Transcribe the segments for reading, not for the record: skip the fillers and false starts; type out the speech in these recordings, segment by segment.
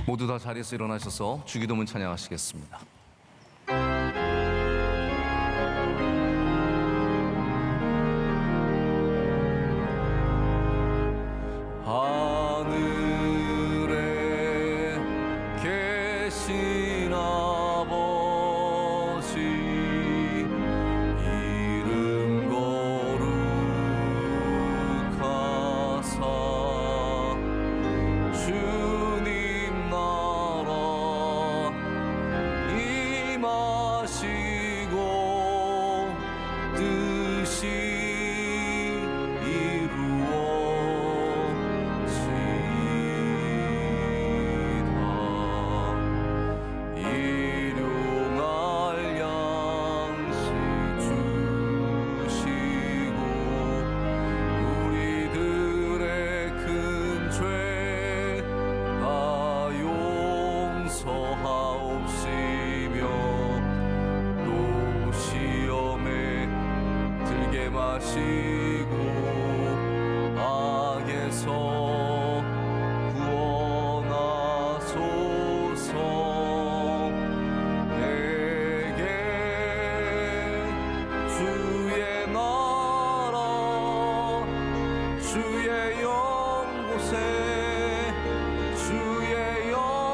모두 다 자리에서 일어나셔서 주기도문 찬양하시겠습니다. 하늘에 계신 아버지 이름 거룩하사 주님 나라 임하시고 뜻이 마시고 악에서 구원하소서. 내게 주의 나라 주의 영곳에 주의 영광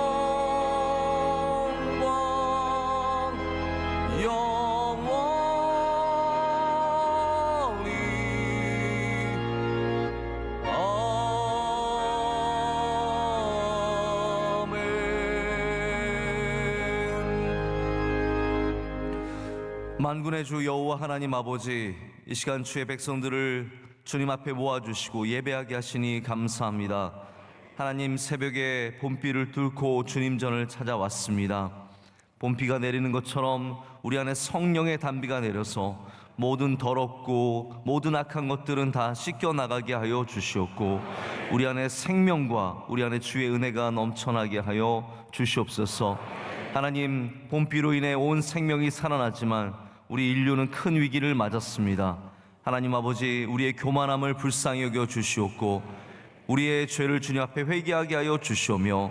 만군의 주 여호와 하나님 아버지, 이 시간 주의 백성들을 주님 앞에 모아주시고 예배하게 하시니 감사합니다. 하나님, 새벽에 봄비를 뚫고 주님 전을 찾아왔습니다. 봄비가 내리는 것처럼 우리 안에 성령의 단비가 내려서 모든 더럽고 모든 악한 것들은 다 씻겨나가게 하여 주시옵고, 우리 안에 생명과 우리 안에 주의 은혜가 넘쳐나게 하여 주시옵소서. 하나님, 봄비로 인해 온 생명이 살아나지만 우리 인류는 큰 위기를 맞았습니다. 하나님 아버지, 우리의 교만함을 불쌍히 여겨 주시옵고 우리의 죄를 주님 앞에 회개하게 하여 주시오며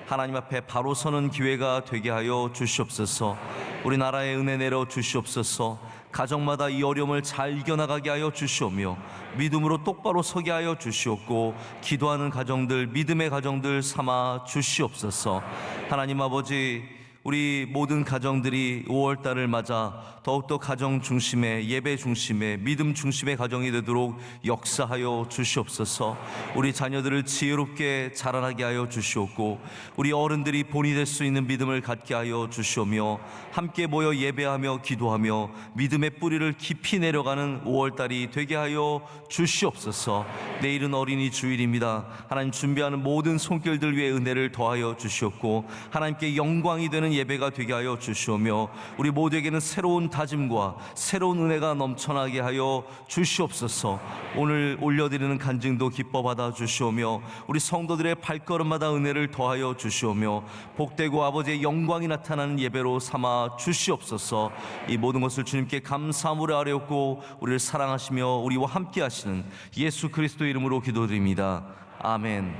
하나님 앞에 바로 서는 기회가 되게 하여 주시옵소서. 우리나라에 은혜 내려 주시옵소서. 가정마다 이 어려움을 잘 이겨나가게 하여 주시오며 믿음으로 똑바로 서게 하여 주시옵고 기도하는 가정들, 믿음의 가정들 삼아 주시옵소서. 하나님 아버지, 우리 모든 가정들이 5월달을 맞아 더욱더 가정 중심의, 예배 중심의, 믿음 중심의 가정이 되도록 역사하여 주시옵소서. 우리 자녀들을 지혜롭게 자라나게 하여 주시옵고 우리 어른들이 본이 될 수 있는 믿음을 갖게 하여 주시오며 함께 모여 예배하며 기도하며 믿음의 뿌리를 깊이 내려가는 5월달이 되게 하여 주시옵소서. 내일은 어린이 주일입니다. 하나님, 준비하는 모든 손길들 위해 은혜를 더하여 주시옵고 하나님께 영광이 되는 예배가 되게 하여 주시오며 우리 모두에게는 새로운 다짐과 새로운 은혜가 넘쳐나게 하여 주시옵소서. 오늘 올려드리는 간증도 기뻐 받아 주시오며 우리 성도들의 발걸음마다 은혜를 더하여 주시오며 복되고 아버지의 영광이 나타나는 예배로 삼아 주시옵소서. 이 모든 것을 주님께 감사함으로 아뢰옵고 우리를 사랑하시며 우리와 함께 하시는 예수 그리스도 이름으로 기도드립니다. 아멘.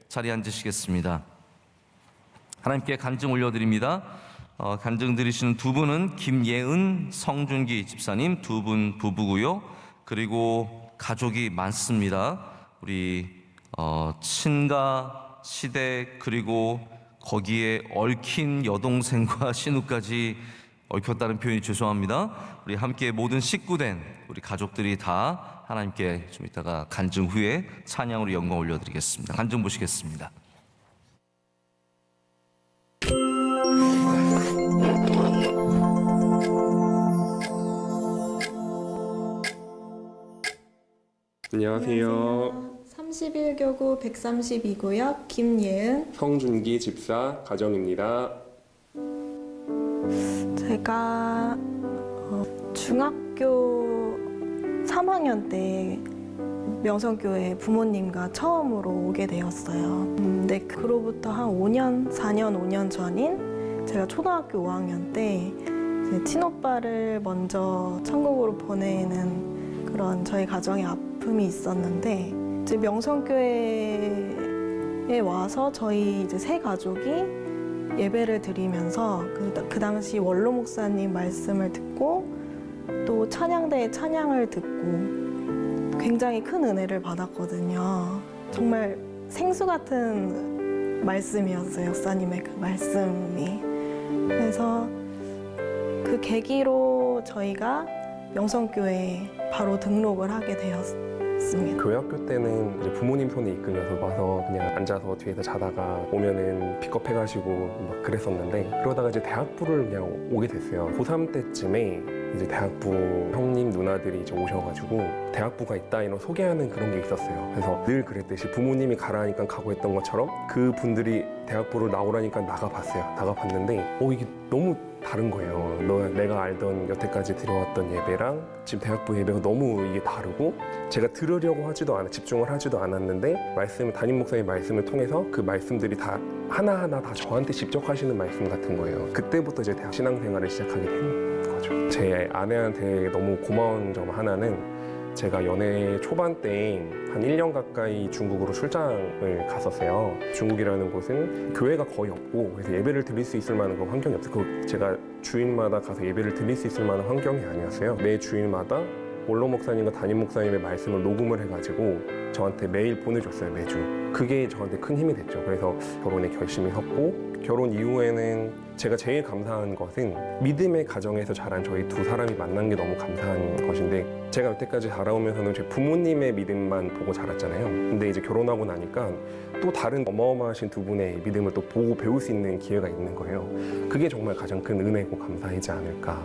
자리에 앉으시겠습니다. 하나님께 간증 올려드립니다. 간증 드리시는 두 분은 김예은, 성준기 집사님 두 분 부부고요. 그리고 가족이 많습니다. 우리 친가, 시댁, 그리고 거기에 얽힌 여동생과 신우까지, 얽혔다는 표현이 죄송합니다. 우리 함께 모든 식구된 우리 가족들이 다 하나님께 좀 이따가 간증 후에 찬양으로 영광 올려드리겠습니다. 간증 보시겠습니다. 안녕하세요. 31교구 132구역 김예은, 성준기 집사 가정입니다. 제가 중학교 3학년 때 명성교회 부모님과 처음으로 오게 되었어요. 근데 그로부터 한 4년 전인 제가 초등학교 5학년 때 제 친오빠를 먼저 천국으로 보내는 그런 저희 가정의 아픔이 있었는데, 이제 명성교회 와서 저희 이제 세 가족이 예배를 드리면서 그 당시 원로 목사님 말씀을 듣고 또 찬양대의 찬양을 듣고 굉장히 큰 은혜를 받았거든요. 정말 생수 같은 말씀이었어요. 역사님의 그 말씀이. 그래서 그 계기로 저희가 명성교회에 바로 등록을 하게 되었습니다. 교회 학교 때는 이제 부모님 손에 이끌려서 와서 그냥 앉아서 뒤에서 자다가 오면은 픽업해가시고 막 그랬었는데, 그러다가 이제 대학부를 그냥 오게 됐어요. 고3 때쯤에 이제 대학부 형님 누나들이 이제 오셔가지고 대학부가 있다 이런 소개하는 그런 게 있었어요. 그래서 늘 그랬듯이 부모님이 가라니까 가고 했던 것처럼 그 분들이 대학부를 나오라니까 나가봤어요. 나가봤는데 이게 너무 다른 거예요. 내가 알던 여태까지 들어왔던 예배랑 지금 대학부 예배가 너무 이게 다르고, 제가 들으려고 하지도 않아 집중을 하지도 않았는데 담임 목사님 말씀을 통해서 그 말씀들이 다 하나하나 다 저한테 직접 하시는 말씀 같은 거예요. 그때부터 이제 대학 신앙생활을 시작하게 된 거죠. 제 아내한테 너무 고마운 점 하나는, 제가 연애 초반 때 한 1년 가까이 중국으로 출장을 갔었어요. 중국이라는 곳은 교회가 거의 없고, 그래서 예배를 드릴 수 있을 만한 그런 환경이 없어요. 제가 주일마다 가서 예배를 드릴 수 있을 만한 환경이 아니었어요. 매 주일마다 원로 목사님과 담임 목사님의 말씀을 녹음을 해가지고 저한테 매일 보내줬어요. 매주. 그게 저한테 큰 힘이 됐죠. 그래서 결혼에 결심이 섰고, 결혼 이후에는 제가 제일 감사한 것은 믿음의 가정에서 자란 저희 두 사람이 만난 게 너무 감사한 것인데, 제가 여태까지 자라오면서는 제 부모님의 믿음만 보고 자랐잖아요. 근데 이제 결혼하고 나니까 또 다른 어마어마하신 두 분의 믿음을 또 보고 배울 수 있는 기회가 있는 거예요. 그게 정말 가장 큰 은혜고 감사이지 않을까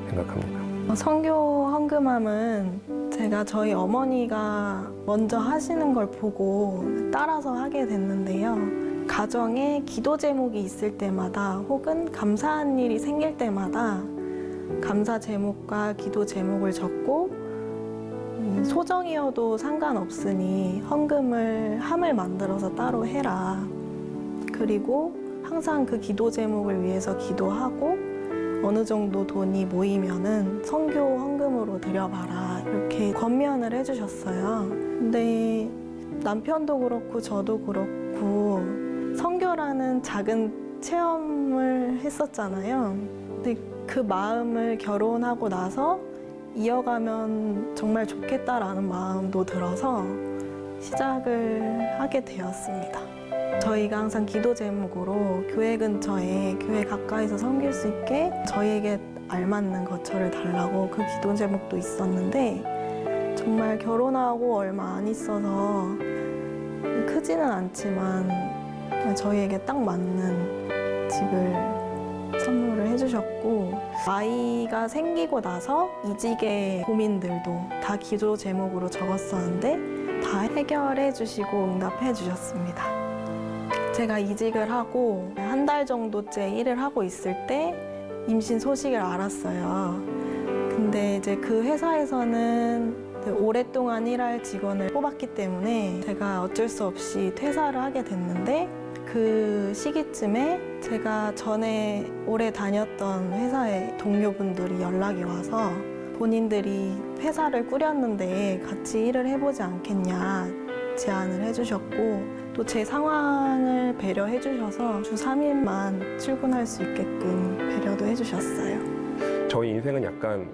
생각합니다. 선교 헌금함은 제가 저희 어머니가 먼저 하시는 걸 보고 따라서 하게 됐는데요. 가정에 기도 제목이 있을 때마다 혹은 감사한 일이 생길 때마다 감사 제목과 기도 제목을 적고, 소정이어도 상관없으니 함을 만들어서 따로 해라. 그리고 항상 그 기도 제목을 위해서 기도하고, 어느 정도 돈이 모이면은 선교 헌금으로 드려봐라, 이렇게 권면을 해주셨어요. 근데 남편도 그렇고 저도 그렇고 선교라는 작은 체험을 했었잖아요. 근데 그 마음을 결혼하고 나서 이어가면 정말 좋겠다라는 마음도 들어서 시작을 하게 되었습니다. 저희가 항상 기도 제목으로 교회 근처에 교회 가까이서 섬길 수 있게 저희에게 알맞는 거처를 달라고 그 기도 제목도 있었는데, 정말 결혼하고 얼마 안 있어서 크지는 않지만 저희에게 딱 맞는 집을 선물을 해주셨고, 아이가 생기고 나서 이직의 고민들도 다 기도 제목으로 적었었는데 다 해결해 주시고 응답해 주셨습니다. 제가 이직을 하고 한 달 정도째 일을 하고 있을 때 임신 소식을 알았어요. 근데 이제 그 회사에서는 오랫동안 일할 직원을 뽑았기 때문에 제가 어쩔 수 없이 퇴사를 하게 됐는데, 그 시기쯤에 제가 전에 오래 다녔던 회사의 동료분들이 연락이 와서 본인들이 회사를 꾸렸는데 같이 일을 해보지 않겠냐 제안을 해주셨고, 또 제 상황을 배려해 주셔서 주 3일만 출근할 수 있게끔 배려도 해주셨어요. 저희 인생은 약간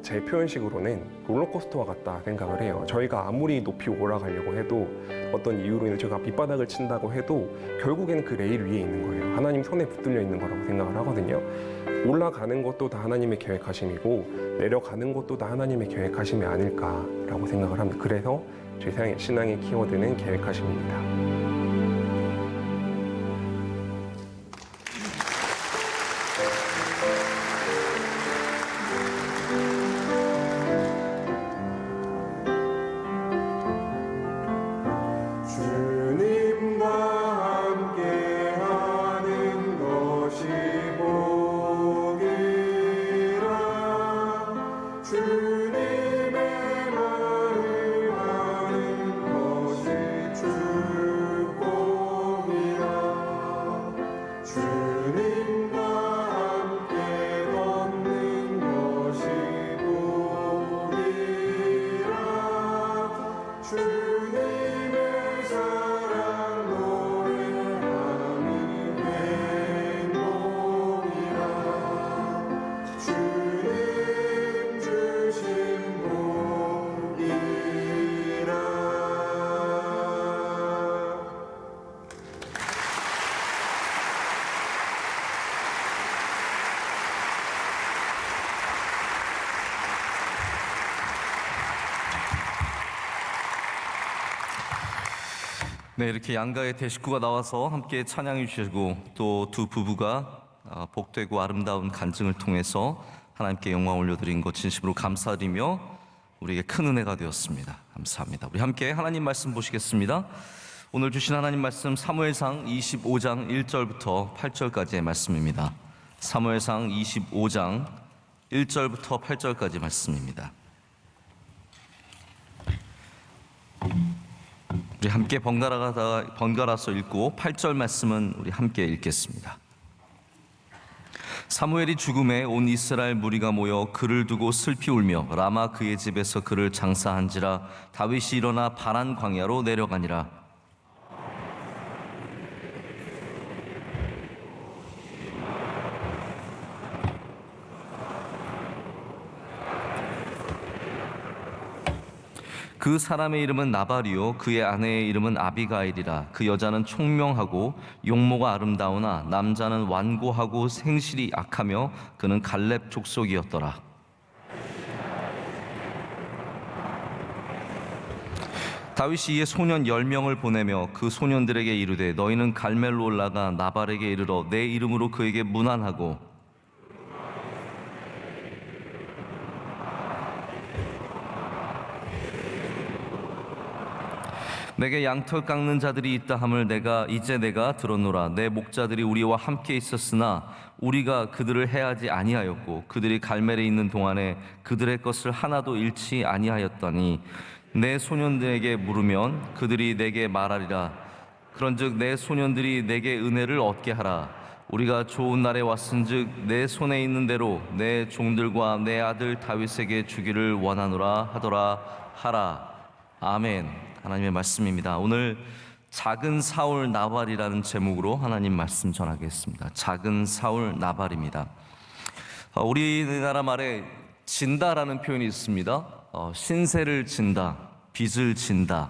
제 표현식으로는 롤러코스터와 같다 생각을 해요. 저희가 아무리 높이 올라가려고 해도, 어떤 이유로 인해 저희가 밑바닥을 친다고 해도 결국에는 그 레일 위에 있는 거예요. 하나님 손에 붙들려 있는 거라고 생각을 하거든요. 올라가는 것도 다 하나님의 계획하심이고, 내려가는 것도 다 하나님의 계획하심이 아닐까라고 생각을 합니다. 그래서 저희 신앙의 키워드는 계획하심입니다. 네, 이렇게 양가의 대식구가 나와서 함께 찬양해 주시고 또 두 부부가 복되고 아름다운 간증을 통해서 하나님께 영광 올려드린 것 진심으로 감사드리며 우리에게 큰 은혜가 되었습니다. 감사합니다. 우리 함께 하나님 말씀 보시겠습니다. 오늘 주신 하나님 말씀 사무엘상 25장 1절부터 8절까지의 말씀입니다. 사무엘상 25장 1절부터 8절까지 말씀입니다. 우리 함께 번갈아서 읽고 8절 말씀은 우리 함께 읽겠습니다. 사무엘이 죽음에 온 이스라엘 무리가 모여 그를 두고 슬피 울며 라마 그의 집에서 그를 장사한지라. 다윗이 일어나 바란 광야로 내려가니라. 그 사람의 이름은 나발이요 그의 아내의 이름은 아비가일이라. 그 여자는 총명하고 용모가 아름다우나 남자는 완고하고 생실이 악하며 그는 갈렙 족속이었더라. 다윗이 이에 소년 10명을 보내며 그 소년들에게 이르되 너희는 갈멜로 올라가 나발에게 이르러 내 이름으로 그에게 문안하고 내게 양털 깎는 자들이 있다 함을 내가 들었노라. 내 목자들이 우리와 함께 있었으나 우리가 그들을 해하지 아니하였고 그들이 갈멜에 있는 동안에 그들의 것을 하나도 잃지 아니하였더니 내 소년들에게 물으면 그들이 내게 말하리라. 그런즉 내 소년들이 내게 은혜를 얻게 하라. 우리가 좋은 날에 왔은즉 내 손에 있는 대로 내 종들과 내 아들 다윗에게 주기를 원하노라 하더라 하라. 아멘. 하나님의 말씀입니다. 오늘 작은 사울 나발이라는 제목으로 하나님 말씀 전하겠습니다. 작은 사울 나발입니다. 우리나라 말에 진다라는 표현이 있습니다. 신세를 진다, 빚을 진다,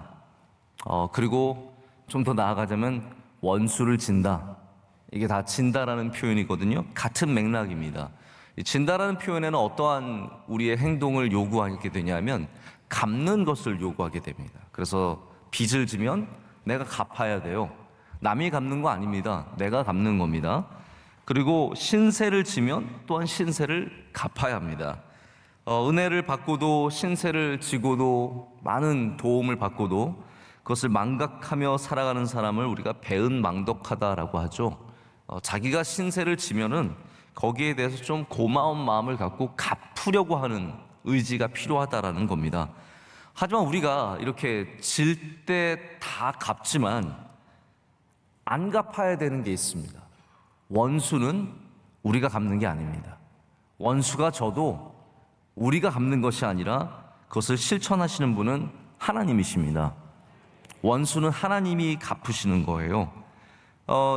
그리고 좀 더 나아가자면 원수를 진다. 이게 다 진다라는 표현이거든요. 같은 맥락입니다. 진다라는 표현에는 어떠한 우리의 행동을 요구하게 되냐면 갚는 것을 요구하게 됩니다. 그래서 빚을 지면 내가 갚아야 돼요. 남이 갚는 거 아닙니다. 내가 갚는 겁니다. 그리고 신세를 지면 또한 신세를 갚아야 합니다. 은혜를 받고도 신세를 지고도 많은 도움을 받고도 그것을 망각하며 살아가는 사람을 우리가 배은망덕하다라고 하죠. 자기가 신세를 지면은 거기에 대해서 좀 고마운 마음을 갖고 갚으려고 하는 의지가 필요하다라는 겁니다. 하지만 우리가 이렇게 질 때 다 갚지만 안 갚아야 되는 게 있습니다. 원수는 우리가 갚는 게 아닙니다. 원수가 져도 우리가 갚는 것이 아니라 그것을 실천하시는 분은 하나님이십니다. 원수는 하나님이 갚으시는 거예요.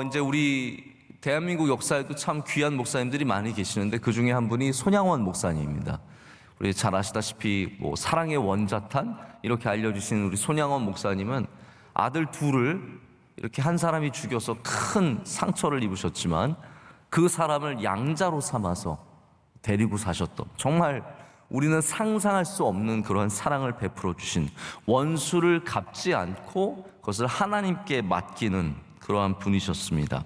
이제 우리 대한민국 역사에도 참 귀한 목사님들이 많이 계시는데 그 중에 한 분이 손양원 목사님입니다. 우리 잘 아시다시피 사랑의 원자탄 이렇게 알려주신 우리 손양원 목사님은 아들 둘을 이렇게 한 사람이 죽여서 큰 상처를 입으셨지만 그 사람을 양자로 삼아서 데리고 사셨던, 정말 우리는 상상할 수 없는 그러한 사랑을 베풀어 주신, 원수를 갚지 않고 그것을 하나님께 맡기는 그러한 분이셨습니다.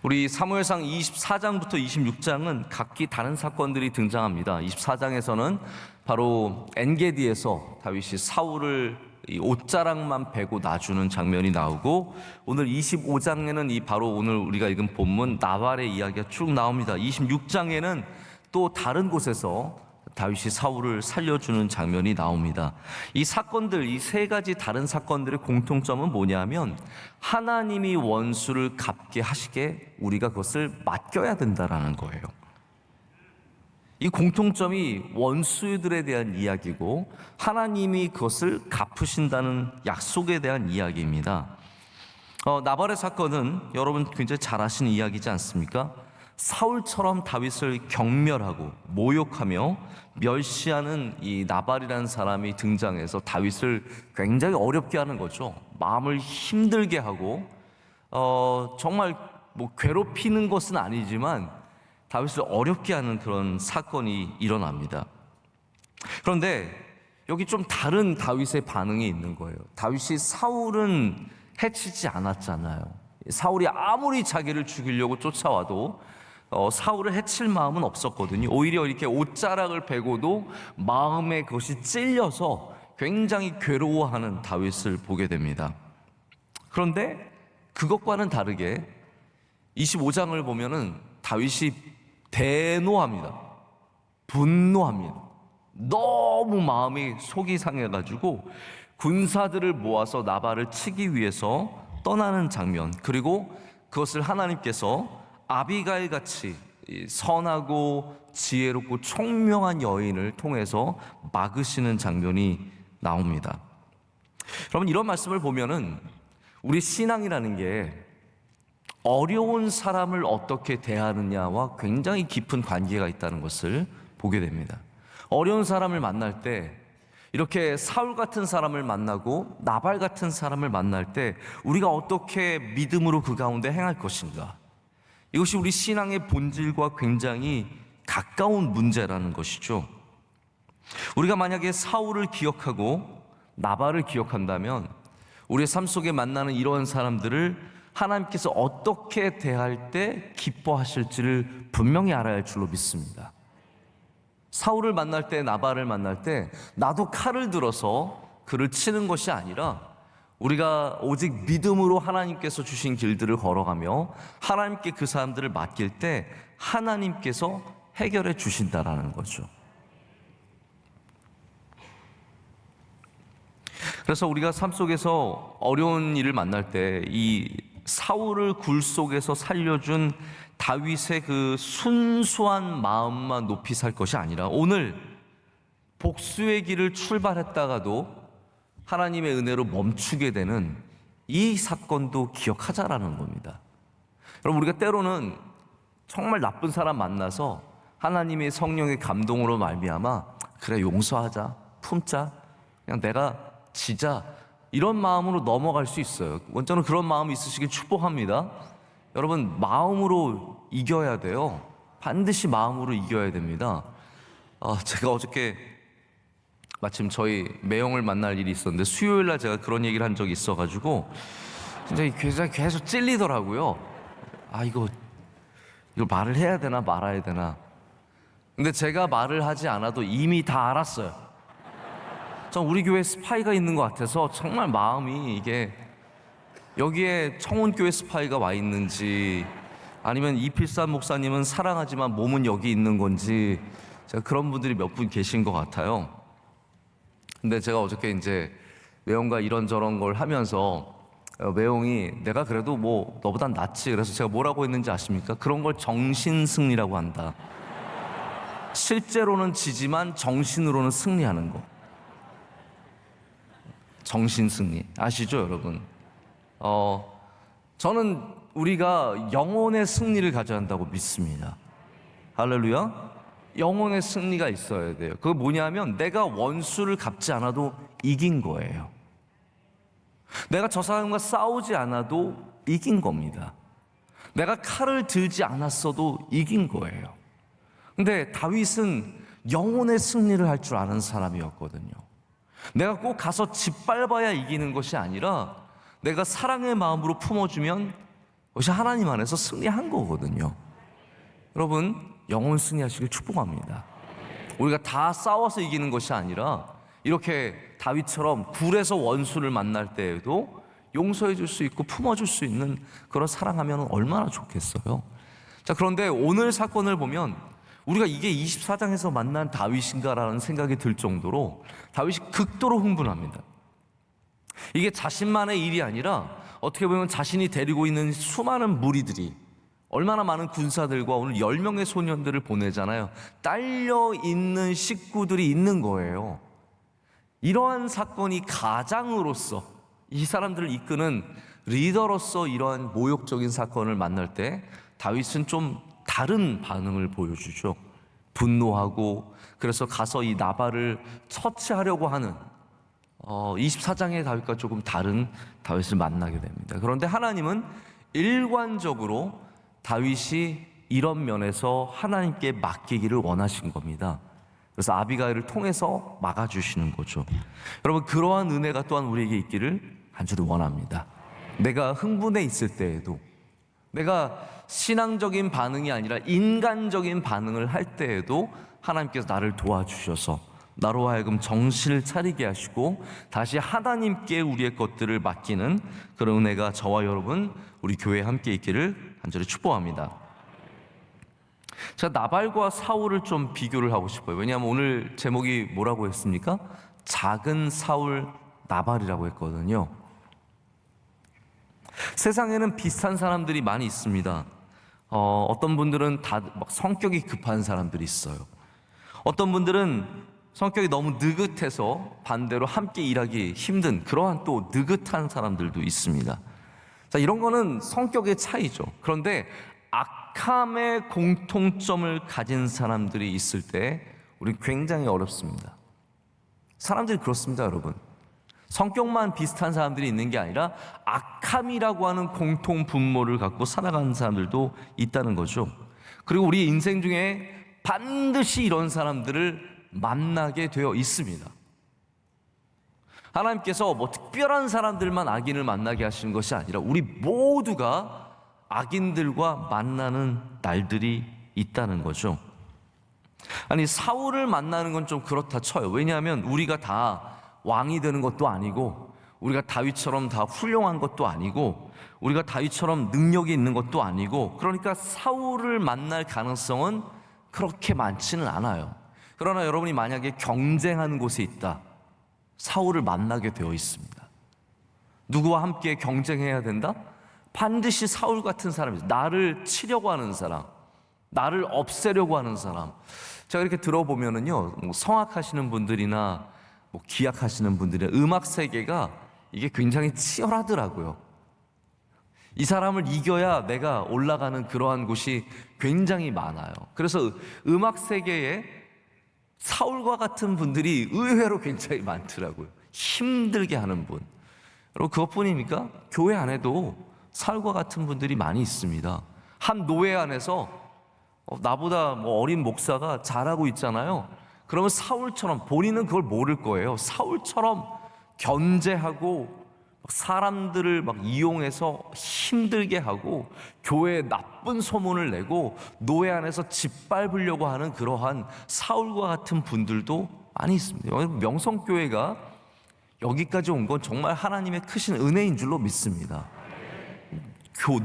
우리 사무엘상 24장부터 26장은 각기 다른 사건들이 등장합니다. 24장에서는 바로 엔게디에서 다윗이 사울을 이 옷자락만 베고 놔주는 장면이 나오고, 오늘 25장에는 바로 오늘 우리가 읽은 본문 나발의 이야기가 쭉 나옵니다. 26장에는 또 다른 곳에서 다윗이 사울을 살려주는 장면이 나옵니다. 이 사건들, 이 세 가지 다른 사건들의 공통점은 뭐냐면 하나님이 원수를 갚게 하시게 우리가 그것을 맡겨야 된다라는 거예요. 이 공통점이 원수들에 대한 이야기고 하나님이 그것을 갚으신다는 약속에 대한 이야기입니다. 나발의 사건은 여러분 굉장히 잘 아시는 이야기지 않습니까? 사울처럼 다윗을 경멸하고 모욕하며 멸시하는 이 나발이라는 사람이 등장해서 다윗을 굉장히 어렵게 하는 거죠. 마음을 힘들게 하고 정말 괴롭히는 것은 아니지만 다윗을 어렵게 하는 그런 사건이 일어납니다. 그런데 여기 좀 다른 다윗의 반응이 있는 거예요. 다윗이 사울은 해치지 않았잖아요. 사울이 아무리 자기를 죽이려고 쫓아와도 사울을 해칠 마음은 없었거든요. 오히려 이렇게 옷자락을 베고도 마음에 그것이 찔려서 굉장히 괴로워하는 다윗을 보게 됩니다. 그런데 그것과는 다르게 25장을 보면은 다윗이 대노합니다. 분노합니다. 너무 마음이 속이 상해가지고 군사들을 모아서 나발을 치기 위해서 떠나는 장면, 그리고 그것을 하나님께서 아비가일 같이 선하고 지혜롭고 총명한 여인을 통해서 막으시는 장면이 나옵니다. 여러분, 이런 말씀을 보면은 우리 신앙이라는 게 어려운 사람을 어떻게 대하느냐와 굉장히 깊은 관계가 있다는 것을 보게 됩니다. 어려운 사람을 만날 때, 이렇게 사울 같은 사람을 만나고 나발 같은 사람을 만날 때 우리가 어떻게 믿음으로 그 가운데 행할 것인가, 이것이 우리 신앙의 본질과 굉장히 가까운 문제라는 것이죠. 우리가 만약에 사울을 기억하고 나발을 기억한다면 우리의 삶 속에 만나는 이러한 사람들을 하나님께서 어떻게 대할 때 기뻐하실지를 분명히 알아야 할 줄로 믿습니다. 사울을 만날 때, 나발을 만날 때 나도 칼을 들어서 그를 치는 것이 아니라 우리가 오직 믿음으로 하나님께서 주신 길들을 걸어가며 하나님께 그 사람들을 맡길 때 하나님께서 해결해 주신다라는 거죠. 그래서 우리가 삶 속에서 어려운 일을 만날 때 이 사울을 굴 속에서 살려준 다윗의 그 순수한 마음만 높이 살 것이 아니라 오늘 복수의 길을 출발했다가도 하나님의 은혜로 멈추게 되는 이 사건도 기억하자라는 겁니다. 여러분, 우리가 때로는 정말 나쁜 사람 만나서 하나님의 성령의 감동으로 말미암아 그래, 용서하자, 품자, 그냥 내가 지자, 이런 마음으로 넘어갈 수 있어요. 먼저는 그런 마음이 있으시길 축복합니다. 여러분, 마음으로 이겨야 돼요. 반드시 마음으로 이겨야 됩니다. 제가 어저께 마침 저희 매형을 만날 일이 있었는데 수요일 날 제가 그런 얘기를 한 적이 있어가지고 진짜 계속 찔리더라고요. 이거 말을 해야 되나 말아야 되나. 근데 제가 말을 하지 않아도 이미 다 알았어요. 전 우리 교회에 스파이가 있는 것 같아서 정말 마음이 이게, 여기에 청운교회 스파이가 와 있는지 아니면 이필산 목사님은 사랑하지만 몸은 여기 있는 건지, 제가 그런 분들이 몇 분 계신 것 같아요. 근데 제가 어저께 이제 매형과 이런저런 걸 하면서 매형이 내가 그래도 뭐 너보단 낫지, 그래서 제가 뭐라고 했는지 아십니까? 그런 걸 정신승리라고 한다. 실제로는 지지만 정신으로는 승리하는 거. 정신승리 아시죠, 여러분? 저는 우리가 영혼의 승리를 가져야 한다고 믿습니다. 할렐루야. 영혼의 승리가 있어야 돼요. 그거 뭐냐면 내가 원수를 갚지 않아도 이긴 거예요. 내가 저 사람과 싸우지 않아도 이긴 겁니다. 내가 칼을 들지 않았어도 이긴 거예요. 근데 다윗은 영혼의 승리를 할 줄 아는 사람이었거든요. 내가 꼭 가서 짓밟아야 이기는 것이 아니라 내가 사랑의 마음으로 품어주면 그것이 하나님 안에서 승리한 거거든요. 여러분, 영혼 승리하시길 축복합니다. 우리가 다 싸워서 이기는 것이 아니라 이렇게 다윗처럼 굴에서 원수를 만날 때에도 용서해 줄 수 있고 품어줄 수 있는 그런 사랑하면 얼마나 좋겠어요. 자, 그런데 오늘 사건을 보면 우리가 이게 24장에서 만난 다윗인가라는 생각이 들 정도로 다윗이 극도로 흥분합니다. 이게 자신만의 일이 아니라 어떻게 보면 자신이 데리고 있는 수많은 무리들이, 얼마나 많은 군사들과 오늘 10명의 소년들을 보내잖아요. 딸려있는 식구들이 있는 거예요. 이러한 사건이 가장으로서, 이 사람들을 이끄는 리더로서 이러한 모욕적인 사건을 만날 때 다윗은 좀 다른 반응을 보여주죠. 분노하고, 그래서 가서 이 나발을 처치하려고 하는 24장의 다윗과 조금 다른 다윗을 만나게 됩니다. 그런데 하나님은 일관적으로 다윗이 이런 면에서 하나님께 맡기기를 원하신 겁니다. 그래서 아비가일을 통해서 막아주시는 거죠. 여러분, 그러한 은혜가 또한 우리에게 있기를 간절히 원합니다. 내가 흥분해 있을 때에도, 내가 신앙적인 반응이 아니라 인간적인 반응을 할 때에도 하나님께서 나를 도와주셔서 나로 하여금 정신을 차리게 하시고 다시 하나님께 우리의 것들을 맡기는 그런 은혜가 저와 여러분, 우리 교회에 함께 있기를 간절히 축복합니다. 제가 나발과 사울을 좀 비교를 하고 싶어요. 왜냐하면 오늘 제목이 뭐라고 했습니까? 작은 사울 나발이라고 했거든요. 세상에는 비슷한 사람들이 많이 있습니다. 어떤 분들은 다 막 성격이 급한 사람들이 있어요. 어떤 분들은 성격이 너무 느긋해서 반대로 함께 일하기 힘든 그러한 또 느긋한 사람들도 있습니다. 자, 이런 거는 성격의 차이죠. 그런데 악함의 공통점을 가진 사람들이 있을 때 우리는 굉장히 어렵습니다. 사람들이 그렇습니다, 여러분. 성격만 비슷한 사람들이 있는 게 아니라 악함이라고 하는 공통 분모를 갖고 살아가는 사람들도 있다는 거죠. 그리고 우리 인생 중에 반드시 이런 사람들을 만나게 되어 있습니다. 하나님께서 뭐 특별한 사람들만 악인을 만나게 하시는 것이 아니라 우리 모두가 악인들과 만나는 날들이 있다는 거죠. 아니, 사울을 만나는 건 좀 그렇다 쳐요. 왜냐하면 우리가 다 왕이 되는 것도 아니고, 우리가 다윗처럼 다 훌륭한 것도 아니고, 우리가 다윗처럼 능력이 있는 것도 아니고, 그러니까 사울을 만날 가능성은 그렇게 많지는 않아요. 그러나 여러분이 만약에 경쟁하는 곳에 있다, 사울을 만나게 되어 있습니다. 누구와 함께 경쟁해야 된다? 반드시 사울 같은 사람이죠. 나를 치려고 하는 사람, 나를 없애려고 하는 사람. 제가 이렇게 들어보면은요, 성악하시는 분들이나 기악하시는 분들의 음악 세계가 이게 굉장히 치열하더라고요. 이 사람을 이겨야 내가 올라가는 그러한 곳이 굉장히 많아요. 그래서 음악 세계에 사울과 같은 분들이 의외로 굉장히 많더라고요. 힘들게 하는 분. 여러분, 그것뿐입니까? 교회 안에도 사울과 같은 분들이 많이 있습니다. 한 노회 안에서 나보다 어린 목사가 잘하고 있잖아요. 그러면 사울처럼, 본인은 그걸 모를 거예요. 사울처럼 견제하고 사람들을 이용해서 힘들게 하고 교회에 나쁜 소문을 내고 노예 안에서 짓밟으려고 하는 그러한 사울과 같은 분들도 많이 있습니다. 명성교회가 여기까지 온 건 정말 하나님의 크신 은혜인 줄로 믿습니다.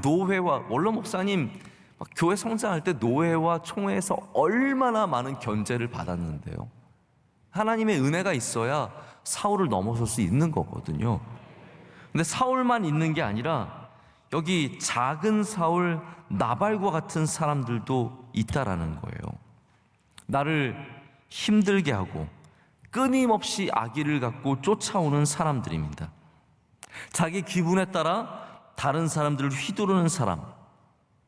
노회와, 원로 목사님 교회 성장할 때 노회와 총회에서 얼마나 많은 견제를 받았는데요. 하나님의 은혜가 있어야 사울을 넘어설 수 있는 거거든요. 근데 사울만 있는 게 아니라 여기 작은 사울 나발과 같은 사람들도 있다라는 거예요. 나를 힘들게 하고 끊임없이 악의를 갖고 쫓아오는 사람들입니다. 자기 기분에 따라 다른 사람들을 휘두르는 사람,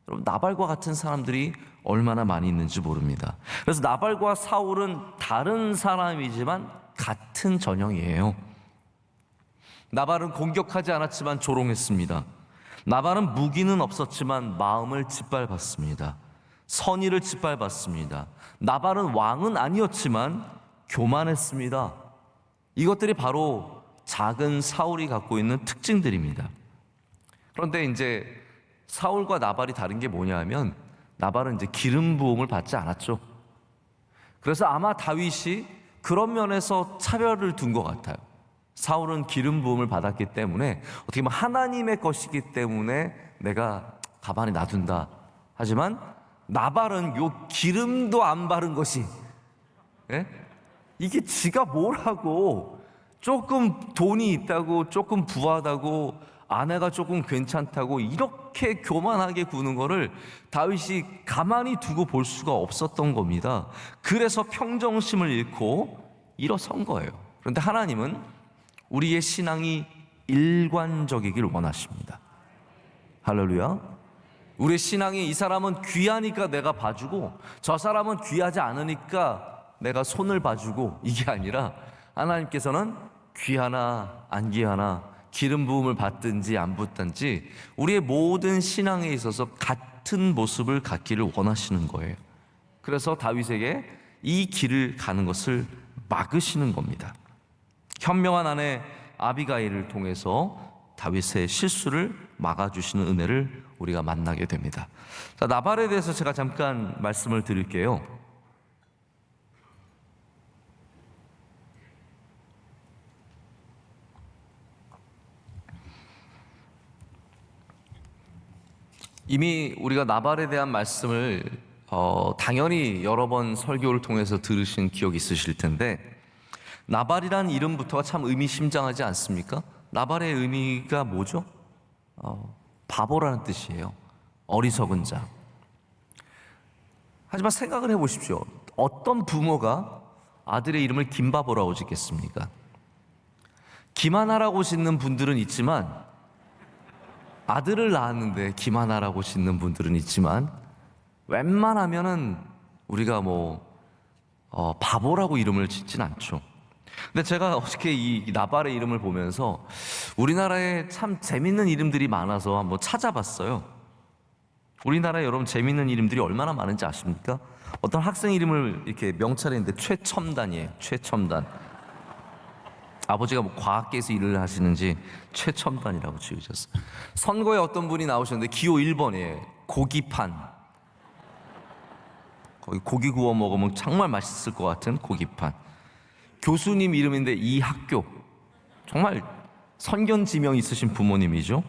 여러분, 나발과 같은 사람들이 얼마나 많이 있는지 모릅니다. 그래서 나발과 사울은 다른 사람이지만 같은 전형이에요. 나발은 공격하지 않았지만 조롱했습니다. 나발은 무기는 없었지만 마음을 짓밟았습니다. 선의를 짓밟았습니다. 나발은 왕은 아니었지만 교만했습니다. 이것들이 바로 작은 사울이 갖고 있는 특징들입니다. 그런데 이제 사울과 나발이 다른 게 뭐냐 하면, 나발은 이제 기름 부음을 받지 않았죠. 그래서 아마 다윗이 그런 면에서 차별을 둔 것 같아요. 사울은 기름 부음을 받았기 때문에 어떻게 보면 하나님의 것이기 때문에 내가 가만히 놔둔다. 하지만 나발은 요 기름도 안 바른 것이, 이게 지가 뭘 하고, 조금 돈이 있다고, 조금 부하다고, 아내가 조금 괜찮다고 이렇게 교만하게 구는 거를 다윗이 가만히 두고 볼 수가 없었던 겁니다. 그래서 평정심을 잃고 일어선 거예요. 그런데 하나님은 우리의 신앙이 일관적이길 원하십니다. 할렐루야. 우리의 신앙이, 이 사람은 귀하니까 내가 봐주고 저 사람은 귀하지 않으니까 내가 손을 봐주고, 이게 아니라 하나님께서는 귀하나 안 귀하나 기름 부음을 받든지 안 받든지 우리의 모든 신앙에 있어서 같은 모습을 갖기를 원하시는 거예요. 그래서 다윗에게 이 길을 가는 것을 막으시는 겁니다. 현명한 아내 아비가일을 통해서 다윗의 실수를 막아주시는 은혜를 우리가 만나게 됩니다. 자, 나발에 대해서 제가 잠깐 말씀을 드릴게요. 이미 우리가 나발에 대한 말씀을 당연히 여러 번 설교를 통해서 들으신 기억이 있으실 텐데, 나발이라는 이름부터가 참 의미심장하지 않습니까? 나발의 의미가 뭐죠? 바보라는 뜻이에요. 어리석은 자. 하지만 생각을 해보십시오. 어떤 부모가 아들의 이름을 김바보라고 짓겠습니까? 김하나라고 짓는 분들은 있지만, 아들을 낳았는데 김하나라고 짓는 분들은 있지만, 웬만하면은 우리가 바보라고 이름을 짓진 않죠. 근데 제가 어저께 이 나발의 이름을 보면서 우리나라에 참 재밌는 이름들이 많아서 한번 찾아봤어요. 우리나라에 여러분 재밌는 이름들이 얼마나 많은지 아십니까? 어떤 학생 이름을 이렇게 명찰에 있는데 최첨단이에요. 최첨단. 아버지가 과학계에서 일을 하시는지 최첨단이라고 지으셨어요. 선거에 어떤 분이 나오셨는데 기호 1번이에요. 고기판. 거기 고기 구워 먹으면 정말 맛있을 것 같은 고기판. 교수님 이름인데 이학교. 정말 선견지명 있으신 부모님이죠.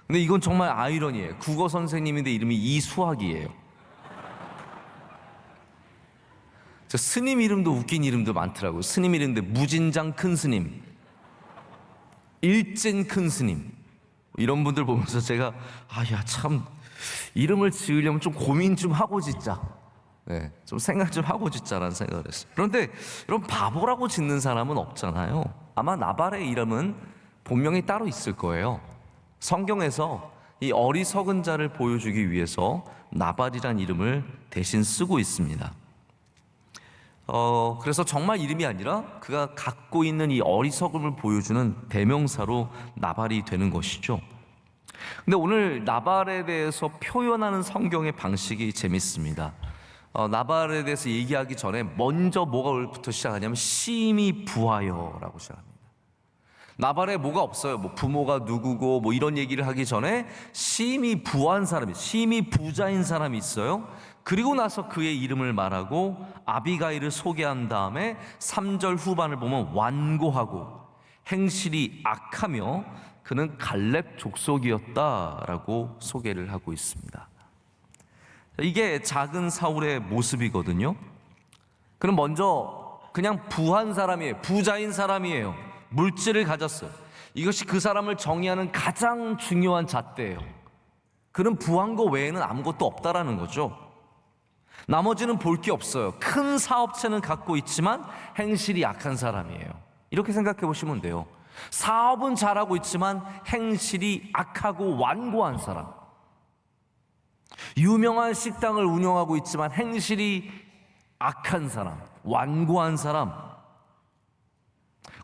근데 이건 정말 아이러니예요. 국어 선생님인데 이름이 이수학이에요. 스님 이름도 웃긴 이름도 많더라고요. 스님 이름인데 무진장 큰 스님, 일진 큰 스님, 이런 분들 보면서 제가 참 이름을 지으려면 좀 고민 좀 하고 짓자, 좀 생각 좀 하고 짓자라는 생각을 했어요. 그런데 여러분, 바보라고 짓는 사람은 없잖아요. 아마 나발의 이름은 본명이 따로 있을 거예요. 성경에서 이 어리석은 자를 보여주기 위해서 나발이란 이름을 대신 쓰고 있습니다. 그래서 정말 이름이 아니라 그가 갖고 있는 이 어리석음을 보여주는 대명사로 나발이 되는 것이죠. 근데 오늘 나발에 대해서 표현하는 성경의 방식이 재밌습니다. 나발에 대해서 얘기하기 전에 먼저 뭐가부터 시작하냐면 심히 부하여라고 시작합니다. 나발에 뭐가 없어요. 부모가 누구고 이런 얘기를 하기 전에 심히 부한 사람이, 심히 부자인 사람이 있어요. 그리고 나서 그의 이름을 말하고 아비가일을 소개한 다음에 3절 후반을 보면 완고하고 행실이 악하며 그는 갈렙 족속이었다라고 소개를 하고 있습니다. 이게 작은 사울의 모습이거든요. 그럼 먼저 그냥 부한 사람이에요. 부자인 사람이에요. 물질을 가졌어요. 이것이 그 사람을 정의하는 가장 중요한 잣대예요. 그는 부한 거 외에는 아무것도 없다라는 거죠. 나머지는 볼 게 없어요. 큰 사업체는 갖고 있지만 행실이 약한 사람이에요. 이렇게 생각해 보시면 돼요. 사업은 잘하고 있지만 행실이 악하고 완고한 사람. 유명한 식당을 운영하고 있지만 행실이 악한 사람, 완고한 사람.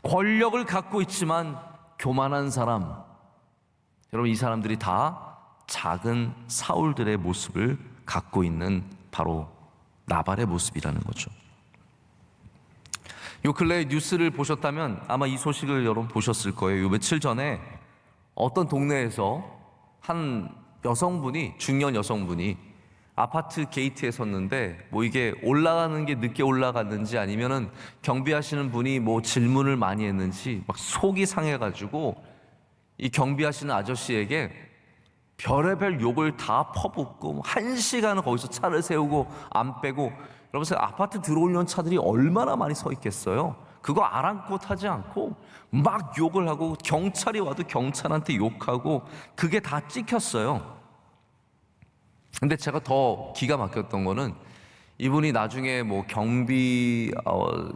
권력을 갖고 있지만 교만한 사람. 여러분, 이 사람들이 다 작은 사울들의 모습을 갖고 있는 바로 나발의 모습이라는 거죠. 요 근래 뉴스를 보셨다면 아마 이 소식을 여러분 보셨을 거예요. 요 며칠 전에 어떤 동네에서 한 여성분이, 중년 여성분이 아파트 게이트에 섰는데 이게 올라가는 게 늦게 올라갔는지 아니면은 경비하시는 분이 질문을 많이 했는지 막 속이 상해가지고 이 경비하시는 아저씨에게 별의별 욕을 다 퍼붓고 1시간을 거기서 차를 세우고 안 빼고. 여러분, 아파트 들어오려는 차들이 얼마나 많이 서 있겠어요? 그거 아랑곳하지 않고 막 욕을 하고, 경찰이 와도 경찰한테 욕하고, 그게 다 찍혔어요. 근데 제가 더 기가 막혔던 거는 이분이 나중에 경비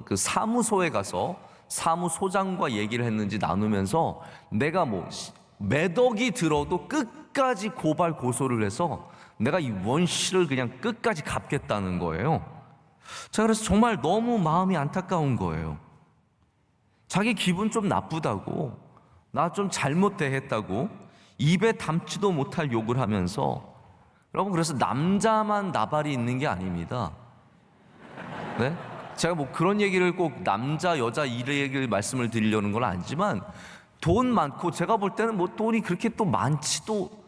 그 사무소에 가서 사무소장과 얘기를 했는지 나누면서 내가 몇 억이 들어도 끝까지 고발 고소를 해서 내가 이 원씨를 그냥 끝까지 갚겠다는 거예요. 제가 그래서 정말 너무 마음이 안타까운 거예요. 자기 기분 좀 나쁘다고, 나 좀 잘못 대했다고 입에 담지도 못할 욕을 하면서. 여러분, 그래서 남자만 나발이 있는 게 아닙니다. 네? 제가 그런 얘기를 꼭 남자 여자 이 얘기를 말씀을 드리려는 건 아니지만, 돈 많고, 제가 볼 때는 뭐 돈이 그렇게 또 많지도,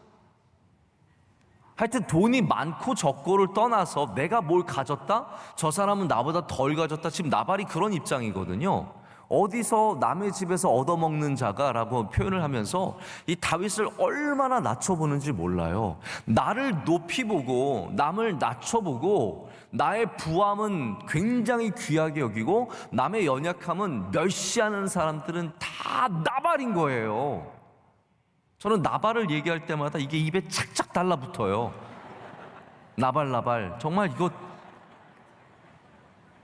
하여튼 돈이 많고 적고를 떠나서 내가 뭘 가졌다? 저 사람은 나보다 덜 가졌다. 지금 나발이 그런 입장이거든요. 어디서 남의 집에서 얻어먹는 자가라고 표현을 하면서 이 다윗을 얼마나 낮춰보는지 몰라요. 나를 높이 보고 남을 낮춰보고 나의 부함은 굉장히 귀하게 여기고 남의 연약함은 멸시하는 사람들은 다 나발인 거예요. 저는 나발을 얘기할 때마다 이게 입에 착착 달라붙어요. 나발. 정말 이거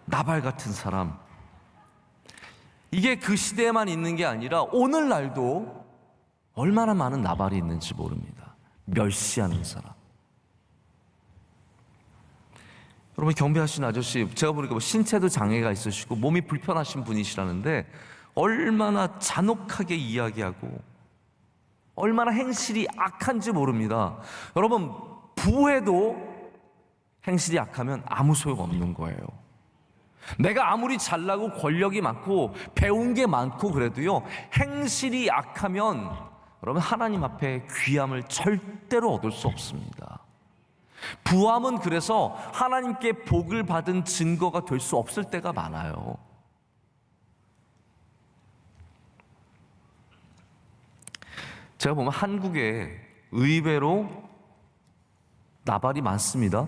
나발 같은 사람. 이게 그 시대에만 있는 게 아니라 오늘날도 얼마나 많은 나발이 있는지 모릅니다. 멸시하는 사람. 여러분, 경배하신 아저씨, 제가 보니까 뭐 신체도 장애가 있으시고 몸이 불편하신 분이시라는데 얼마나 잔혹하게 이야기하고 얼마나 행실이 악한지 모릅니다. 여러분, 부해도 행실이 악하면 아무 소용없는 거예요. 내가 아무리 잘나고 권력이 많고 배운 게 많고 그래도요, 행실이 악하면 여러분, 하나님 앞에 귀함을 절대로 얻을 수 없습니다. 부함은 그래서 하나님께 복을 받은 증거가 될 수 없을 때가 많아요. 제가 보면 한국에 의외로 나발이 많습니다.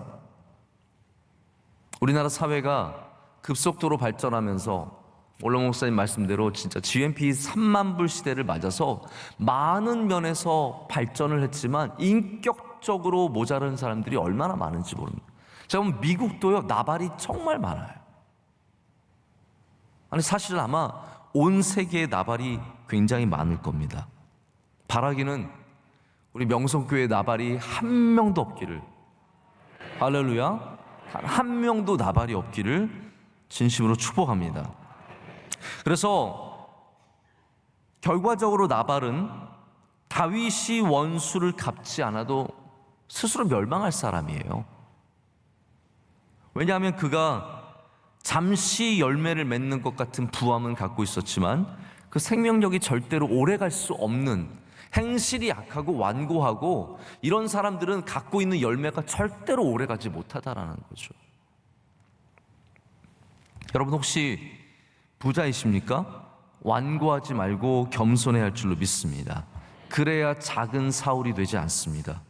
우리나라 사회가 급속도로 발전하면서 원로 목사님 말씀대로 진짜 GNP 3만 불 시대를 맞아서 많은 면에서 발전을 했지만 인격적으로 모자란 사람들이 얼마나 많은지 모릅니다. 제가 보면 미국도요, 나발이 정말 많아요. 아니, 사실은 아마 온 세계에 나발이 굉장히 많을 겁니다. 바라기는 우리 명성교회 나발이 한 명도 없기를, 할렐루야, 단 한 명도 나발이 없기를 진심으로 축복합니다. 그래서 결과적으로 나발은 다윗이 원수를 갚지 않아도 스스로 멸망할 사람이에요. 왜냐하면 그가 잠시 열매를 맺는 것 같은 부함은 갖고 있었지만 그 생명력이 절대로 오래갈 수 없는, 행실이 약하고 완고하고 이런 사람들은 갖고 있는 열매가 절대로 오래가지 못하다라는 거죠. 여러분, 혹시 부자이십니까? 완고하지 말고 겸손해야 할 줄로 믿습니다. 그래야 작은 사울이 되지 않습니다.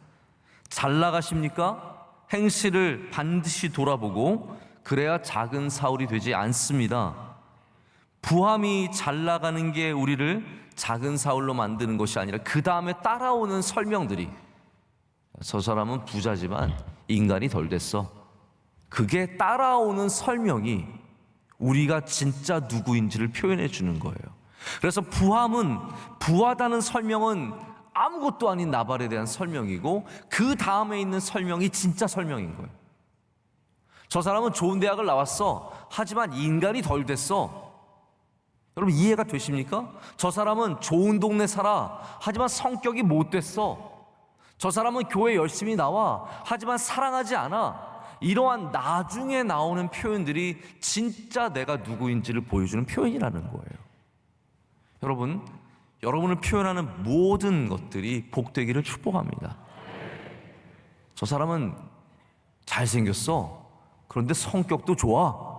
잘 나가십니까? 행실을 반드시 돌아보고 그래야 작은 사울이 되지 않습니다. 부함이 잘 나가는 게 우리를 작은 사울로 만드는 것이 아니라 그 다음에 따라오는 설명들이, 저 사람은 부자지만 인간이 덜 됐어, 그게 따라오는 설명이 우리가 진짜 누구인지를 표현해 주는 거예요. 그래서 부함은, 부하다는 설명은 아무것도 아닌 나발에 대한 설명이고 그 다음에 있는 설명이 진짜 설명인 거예요. 저 사람은 좋은 대학을 나왔어, 하지만 인간이 덜 됐어. 여러분, 이해가 되십니까? 저 사람은 좋은 동네 살아, 하지만 성격이 못 됐어. 저 사람은 교회 열심히 나와, 하지만 사랑하지 않아. 이러한 나중에 나오는 표현들이 진짜 내가 누구인지를 보여주는 표현이라는 거예요. 여러분, 여러분을 표현하는 모든 것들이 복되기를 축복합니다. 저 사람은 잘생겼어, 그런데 성격도 좋아.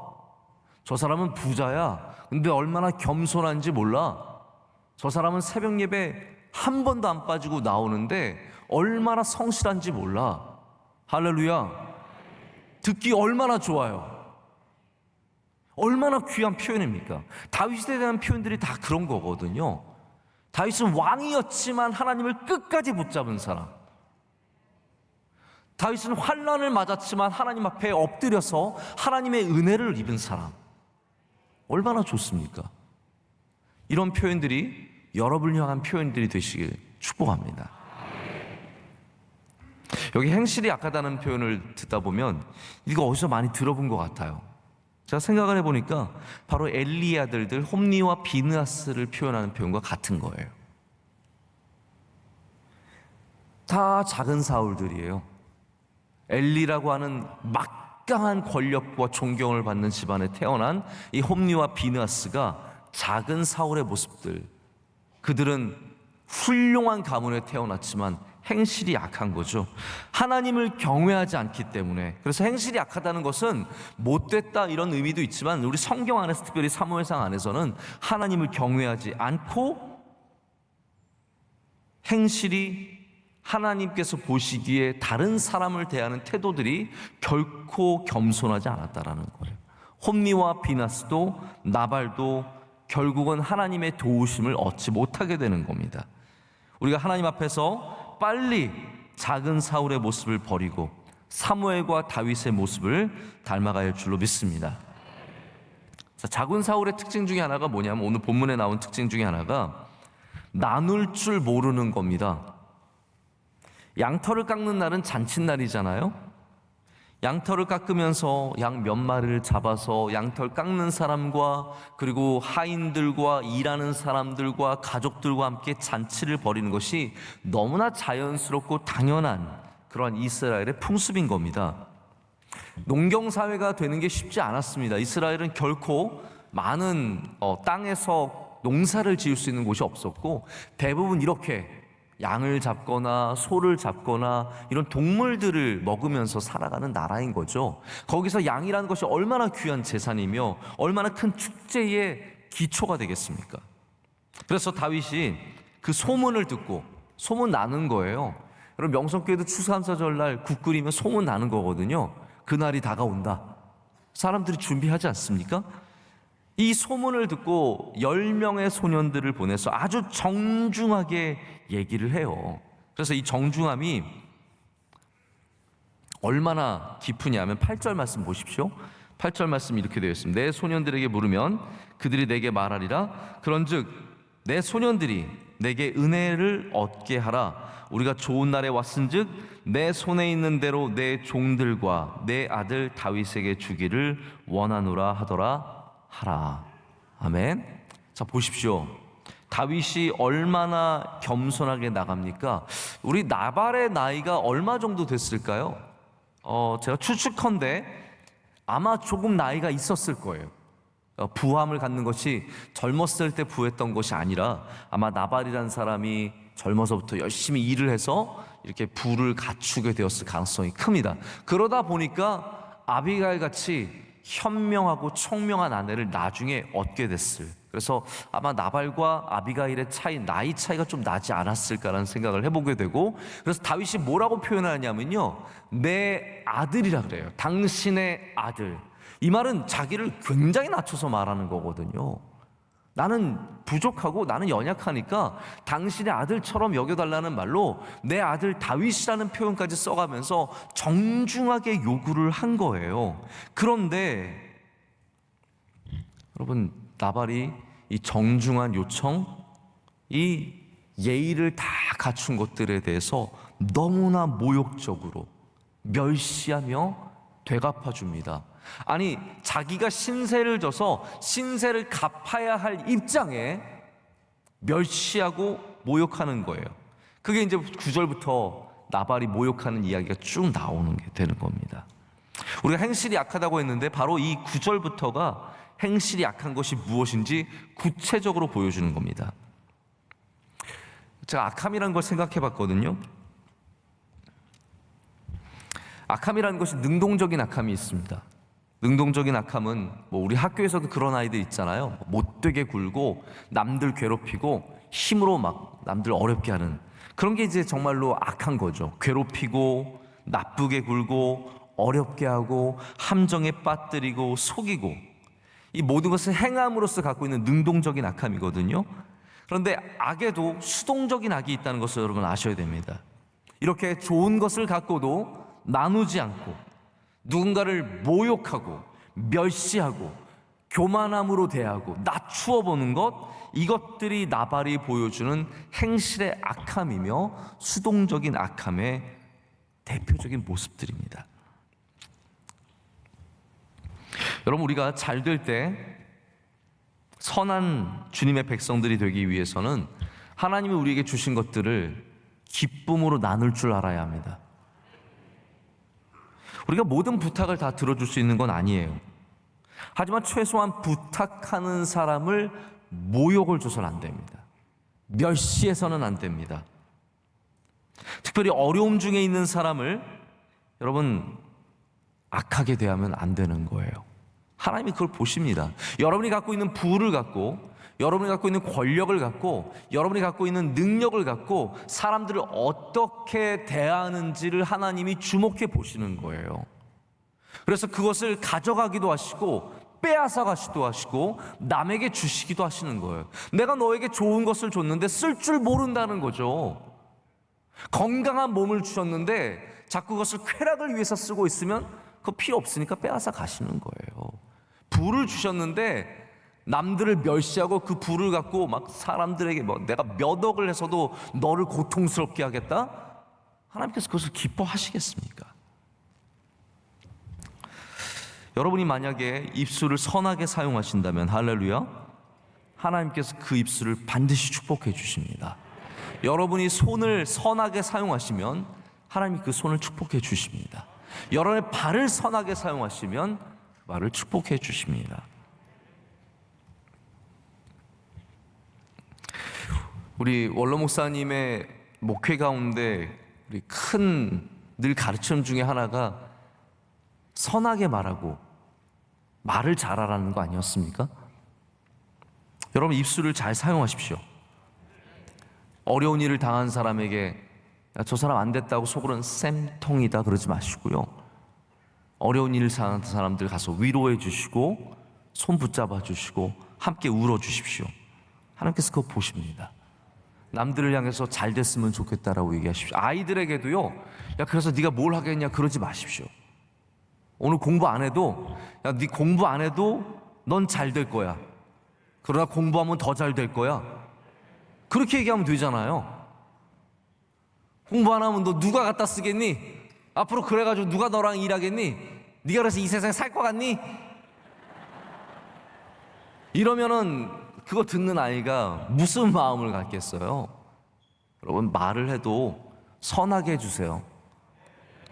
저 사람은 부자야, 근데 얼마나 겸손한지 몰라. 저 사람은 새벽 예배 한 번도 안 빠지고 나오는데 얼마나 성실한지 몰라. 할렐루야. 듣기 얼마나 좋아요. 얼마나 귀한 표현입니까? 다윗에 대한 표현들이 다 그런 거거든요. 다윗은 왕이었지만 하나님을 끝까지 붙잡은 사람. 다윗은 환난을 맞았지만 하나님 앞에 엎드려서 하나님의 은혜를 입은 사람. 얼마나 좋습니까? 이런 표현들이 여러분을 향한 표현들이 되시길 축복합니다. 여기 행실이 약하다는 표현을 듣다 보면 이거 어디서 많이 들어본 것 같아요. 제가 생각을 해보니까 바로 엘리의 아들들 홈리와 비느하스를 표현하는 표현과 같은 거예요. 다 작은 사울들이에요. 엘리라고 하는 막강한 권력과 존경을 받는 집안에 태어난 이 홈리와 비느하스가 작은 사울의 모습들, 그들은 훌륭한 가문에 태어났지만 행실이 약한 거죠. 하나님을 경외하지 않기 때문에. 그래서 행실이 약하다는 것은 못됐다 이런 의미도 있지만 우리 성경 안에서, 특별히 사무엘상 안에서는 하나님을 경외하지 않고 행실이 하나님께서 보시기에 다른 사람을 대하는 태도들이 결코 겸손하지 않았다라는 거예요. 홈리와 비나스도 나발도 결국은 하나님의 도우심을 얻지 못하게 되는 겁니다. 우리가 하나님 앞에서 빨리 작은 사울의 모습을 버리고 사무엘과 다윗의 모습을 닮아가야 할 줄로 믿습니다. 자, 작은 사울의 특징 중에 하나가 뭐냐면, 오늘 본문에 나온 특징 중에 하나가 나눌 줄 모르는 겁니다. 양털을 깎는 날은 잔칫날이잖아요. 양털을 깎으면서 양 몇 마리를 잡아서 양털 깎는 사람과 그리고 하인들과 일하는 사람들과 가족들과 함께 잔치를 벌이는 것이 너무나 자연스럽고 당연한 그러한 이스라엘의 풍습인 겁니다. 농경사회가 되는 게 쉽지 않았습니다. 이스라엘은 결코 많은 땅에서 농사를 지을 수 있는 곳이 없었고, 대부분 이렇게 양을 잡거나 소를 잡거나 이런 동물들을 먹으면서 살아가는 나라인 거죠. 거기서 양이라는 것이 얼마나 귀한 재산이며 얼마나 큰 축제의 기초가 되겠습니까? 그래서 다윗이 그 소문을 듣고, 소문 나는 거예요. 여러분, 명성교회도 추수감사절날 국 끓이면 소문 나는 거거든요. 그날이 다가온다. 사람들이 준비하지 않습니까? 이 소문을 듣고 10명의 소년들을 보내서 아주 정중하게 얘기를 해요. 그래서 이 정중함이 얼마나 깊으냐면 8절 말씀 보십시오. 8절 말씀 이렇게 되어 있습니다. 내 소년들에게 물으면 그들이 내게 말하리라. 그런즉 내 소년들이 내게 은혜를 얻게 하라. 우리가 좋은 날에 왔은즉 내 손에 있는 대로 내 종들과 내 아들 다윗에게 주기를 원하노라 하더라 하라. 아멘. 자, 보십시오. 다윗이 얼마나 겸손하게 나갑니까? 우리 나발의 나이가 얼마 정도 됐을까요? 제가 추측컨대 아마 조금 나이가 있었을 거예요. 부함을 갖는 것이 젊었을 때 부했던 것이 아니라 아마 나발이라는 사람이 젊어서부터 열심히 일을 해서 이렇게 부를 갖추게 되었을 가능성이 큽니다. 그러다 보니까 아비가일 같이 현명하고 총명한 아내를 나중에 얻게 됐을. 그래서 아마 나발과 아비가일의 나이 차이가 좀 나지 않았을까라는 생각을 해보게 되고, 그래서 다윗이 뭐라고 표현하냐면요, 내 아들이라 그래요. 당신의 아들. 이 말은 자기를 굉장히 낮춰서 말하는 거거든요. 나는 부족하고 나는 연약하니까 당신의 아들처럼 여겨달라는 말로 내 아들 다윗이라는 표현까지 써가면서 정중하게 요구를 한 거예요. 그런데 여러분, 나발이 이 정중한 요청, 이 예의를 다 갖춘 것들에 대해서 너무나 모욕적으로 멸시하며 되갚아줍니다. 아니, 자기가 신세를 져서 신세를 갚아야 할 입장에 멸시하고 모욕하는 거예요. 그게 이제 9절부터 나발이 모욕하는 이야기가 쭉 나오는 게 되는 겁니다. 우리가 행실이 약하다고 했는데 바로 이 9절부터가 행실이 약한 것이 무엇인지 구체적으로 보여주는 겁니다. 제가 악함이라는 걸 생각해 봤거든요. 악함이라는 것이 능동적인 악함이 있습니다. 능동적인 악함은 우리 학교에서도 그런 아이들 있잖아요. 못되게 굴고 남들 괴롭히고 힘으로 막 남들 어렵게 하는 그런 게 이제 정말로 악한 거죠. 괴롭히고 나쁘게 굴고 어렵게 하고 함정에 빠뜨리고 속이고, 이 모든 것을 행함으로써 갖고 있는 능동적인 악함이거든요. 그런데 악에도 수동적인 악이 있다는 것을 여러분 아셔야 됩니다. 이렇게 좋은 것을 갖고도 나누지 않고 누군가를 모욕하고 멸시하고 교만함으로 대하고 낮추어 보는 것, 이것들이 나발이 보여주는 행실의 악함이며 수동적인 악함의 대표적인 모습들입니다. 여러분, 우리가 잘 될 때 선한 주님의 백성들이 되기 위해서는 하나님이 우리에게 주신 것들을 기쁨으로 나눌 줄 알아야 합니다. 우리가 모든 부탁을 다 들어줄 수 있는 건 아니에요. 하지만 최소한 부탁하는 사람을 모욕을 줘서는 안 됩니다. 멸시해서는 안 됩니다. 특별히 어려움 중에 있는 사람을 여러분 악하게 대하면 안 되는 거예요. 하나님이 그걸 보십니다. 여러분이 갖고 있는 부를 갖고, 여러분이 갖고 있는 권력을 갖고, 여러분이 갖고 있는 능력을 갖고 사람들을 어떻게 대하는지를 하나님이 주목해 보시는 거예요. 그래서 그것을 가져가기도 하시고 빼앗아 가시기도 하시고 남에게 주시기도 하시는 거예요. 내가 너에게 좋은 것을 줬는데 쓸 줄 모른다는 거죠. 건강한 몸을 주셨는데 자꾸 그것을 쾌락을 위해서 쓰고 있으면 그거 필요 없으니까 빼앗아 가시는 거예요. 부를 주셨는데 남들을 멸시하고 그 부를 갖고 막 사람들에게 내가 몇 억을 해서도 너를 고통스럽게 하겠다? 하나님께서 그것을 기뻐하시겠습니까? 여러분이 만약에 입술을 선하게 사용하신다면 할렐루야, 하나님께서 그 입술을 반드시 축복해 주십니다. 여러분이 손을 선하게 사용하시면 하나님이 그 손을 축복해 주십니다. 여러분의 발을 선하게 사용하시면 발을 축복해 주십니다. 우리 원로 목사님의 목회 가운데 우리 큰 늘 가르침 중에 하나가 선하게 말하고 말을 잘하라는 거 아니었습니까? 여러분 입술을 잘 사용하십시오. 어려운 일을 당한 사람에게 저 사람 안 됐다고 속으로는 쌤통이다 그러지 마시고요. 어려운 일을 당한 사람들 가서 위로해 주시고 손 붙잡아 주시고 함께 울어 주십시오. 하나님께서 그거 보십니다. 남들을 향해서 잘 됐으면 좋겠다라고 얘기하십시오. 아이들에게도요, 야 그래서 네가 뭘 하겠냐 그러지 마십시오. 오늘 공부 안 해도, 야 네 공부 안 해도 넌 잘 될 거야. 그러나 공부하면 더 잘 될 거야. 그렇게 얘기하면 되잖아요. 공부 안 하면 너 누가 갖다 쓰겠니? 앞으로 그래가지고 누가 너랑 일하겠니? 네가 그래서 이 세상에 살 것 같니? 이러면은 그거 듣는 아이가 무슨 마음을 갖겠어요? 여러분 말을 해도 선하게 해주세요.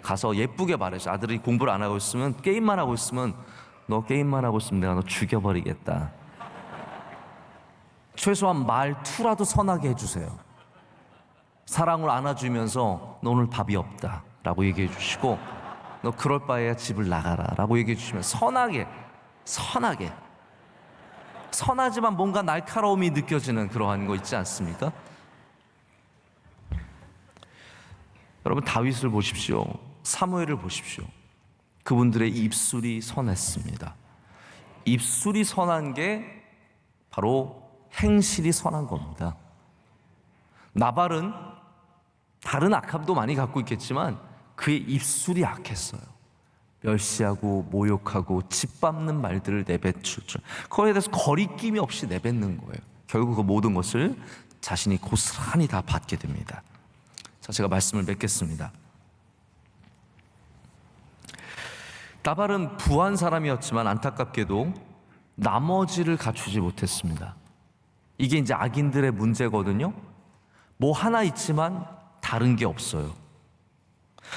가서 예쁘게 말해줘. 아들이 공부를 안 하고 있으면, 게임만 하고 있으면, 너 게임만 하고 있으면 내가 너 죽여버리겠다. 최소한 말투라도 선하게 해주세요. 사랑을 안아주면서 너 오늘 밥이 없다 라고 얘기해 주시고, 너 그럴 바에야 집을 나가라 라고 얘기해 주시면 선하게 선하지만 뭔가 날카로움이 느껴지는 그러한 거 있지 않습니까? 여러분 다윗을 보십시오. 사무엘을 보십시오. 그분들의 입술이 선했습니다. 입술이 선한 게 바로 행실이 선한 겁니다. 나발은 다른 악함도 많이 갖고 있겠지만 그의 입술이 악했어요. 멸시하고 모욕하고 짓밟는 말들을 내뱉을 줄, 그거에 대해서 거리낌이 없이 내뱉는 거예요. 결국 그 모든 것을 자신이 고스란히 다 받게 됩니다. 자, 제가 말씀을 맺겠습니다. 나발은 부한 사람이었지만 안타깝게도 나머지를 갖추지 못했습니다. 이게 이제 악인들의 문제거든요. 뭐 하나 있지만 다른 게 없어요.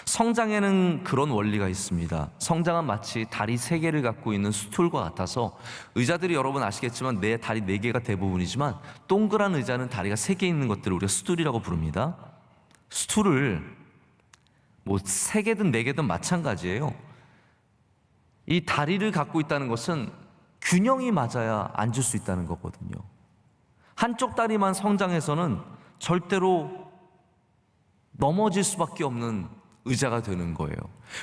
성장에는 그런 원리가 있습니다. 성장은 마치 다리 3개를 갖고 있는 스툴과 같아서, 의자들이 여러분 아시겠지만 내 다리 4개가 대부분이지만 동그란 의자는 다리가 3개 있는 것들을 우리가 스툴이라고 부릅니다. 스툴을 뭐 3개든 4개든 마찬가지예요. 이 다리를 갖고 있다는 것은 균형이 맞아야 앉을 수 있다는 거거든요. 한쪽 다리만 성장해서는 절대로 넘어질 수밖에 없는 의자가 되는 거예요.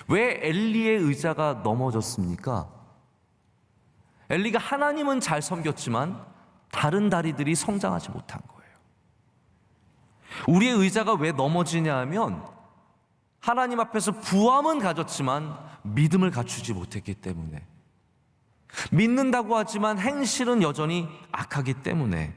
왜 엘리의 의자가 넘어졌습니까? 엘리가 하나님은 잘 섬겼지만 다른 다리들이 성장하지 못한 거예요. 우리의 의자가 왜 넘어지냐 하면 하나님 앞에서 부함은 가졌지만 믿음을 갖추지 못했기 때문에, 믿는다고 하지만 행실은 여전히 악하기 때문에.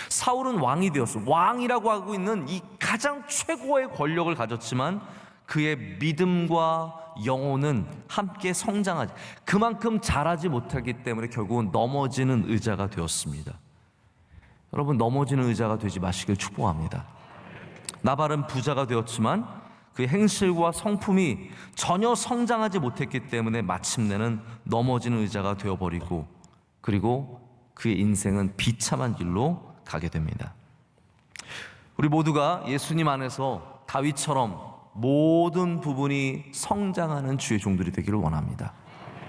사울은 왕이 되었어. 왕이라고 하고 있는 이 가장 최고의 권력을 가졌지만 그의 믿음과 영혼은 함께 성장하지, 그만큼 자라지 못하기 때문에 결국은 넘어지는 의자가 되었습니다. 여러분 넘어지는 의자가 되지 마시길 축복합니다. 나발은 부자가 되었지만 그의 행실과 성품이 전혀 성장하지 못했기 때문에 마침내는 넘어지는 의자가 되어버리고, 그리고 그의 인생은 비참한 길로 가게 됩니다. 우리 모두가 예수님 안에서 다윗처럼 모든 부분이 성장하는 주의 종들이 되기를 원합니다.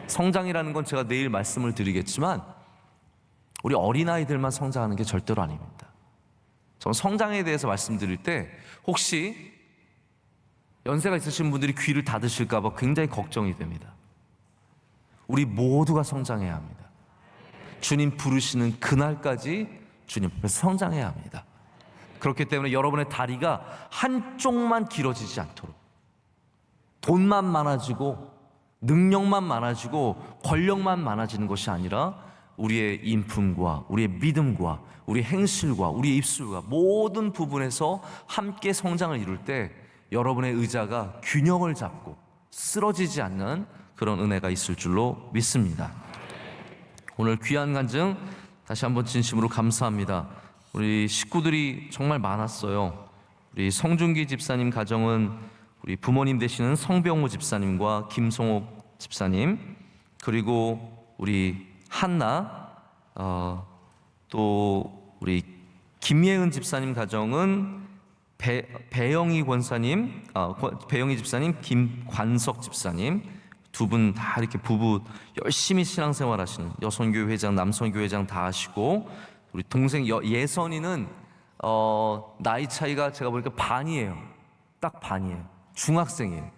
성장이라는 건 제가 내일 말씀을 드리겠지만 우리 어린아이들만 성장하는 게 절대로 아닙니다. 저는 성장에 대해서 말씀드릴 때 혹시 연세가 있으신 분들이 귀를 닫으실까 봐 굉장히 걱정이 됩니다. 우리 모두가 성장해야 합니다. 주님 부르시는 그날까지 주님 앞에서 성장해야 합니다. 그렇기 때문에 여러분의 다리가 한쪽만 길어지지 않도록, 돈만 많아지고 능력만 많아지고 권력만 많아지는 것이 아니라 우리의 인품과 우리의 믿음과 우리의 행실과 우리의 입술과 모든 부분에서 함께 성장을 이룰 때 여러분의 의자가 균형을 잡고 쓰러지지 않는 그런 은혜가 있을 줄로 믿습니다. 오늘 귀한 간증 다시 한번 진심으로 감사합니다. 우리 식구들이 정말 많았어요. 우리 성준기 집사님 가정은 우리 부모님 되시는 성병우 집사님과 김성옥 집사님, 그리고 우리 한나, 또 우리 김예은 집사님 가정은 배영희 권사님, 배영희 집사님, 김관석 집사님 두 분 다 이렇게 부부 열심히 신앙생활 하시는, 여선교회 회장, 남선교회 회장 다 하시고, 우리 동생 예선이는 나이 차이가 제가 보니까 반이에요. 딱 반이에요. 중학생이에요.